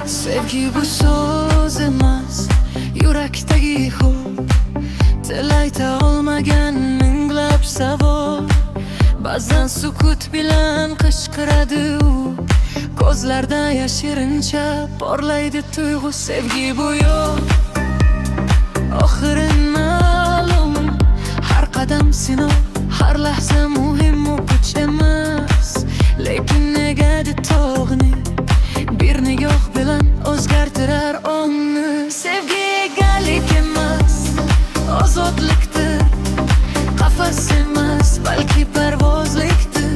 Sevgi bu so'z emas, yurakdagi hub. Til ayta olmagan minglab savol. Ba'zan sukut bilan qichqiradi u, ko'zlarda yashirincha porlaydi tuyg'u. Sevgi bu yo'l, oxiri ma'lum. Har qadam sinov, har lahza muhim u puch emas. Lekin negadir tog'ni bir nigoh bilan o'zgartirar ongni. Sevgi egalik emas, ozodlikdir. Qafas emas, balki parvozlikdir.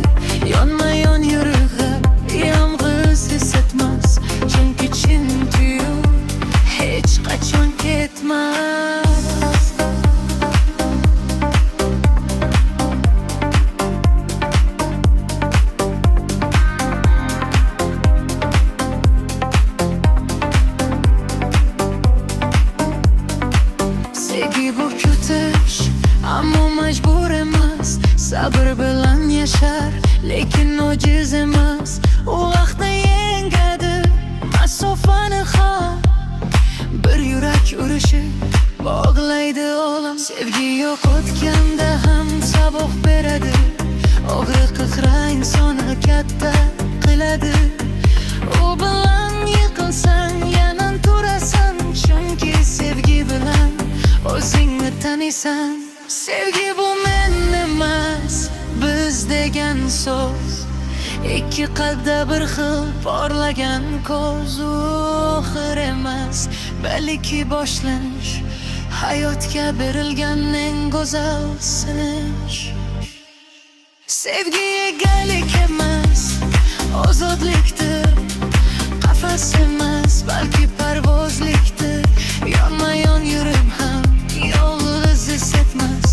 Yonma-yon yurg'ab, yolg'iz hissetmas. Chunki chin tuygu hech qachon ketmas. Sevgi bu kutish, ammo majbur emas. Sabr bilan yashar, lekin ojiz emas. U vaqtni yengadi, masofani ham. Bir yurak urishi bog'laydi olam. Sevgi yo'qotganda ham saboq beradi. Og'riq qahra insonni katta qiladi. U bilan yiqilsang yana turasan. Chunki sevgi bilan o'zingni taniysan. Sevgi bu men emas, biz degan so'z. Ikki qalbda bir xil porlagan ko'z. U oxir emas, balki boshlanish. Hayotga berilgan eng go'zal sinish. Sevgi egalik emas, ozodlikdir. Qafas emas, balki parvozlikdir. Yonma-yon yurim ham yolg'iz hissetmas.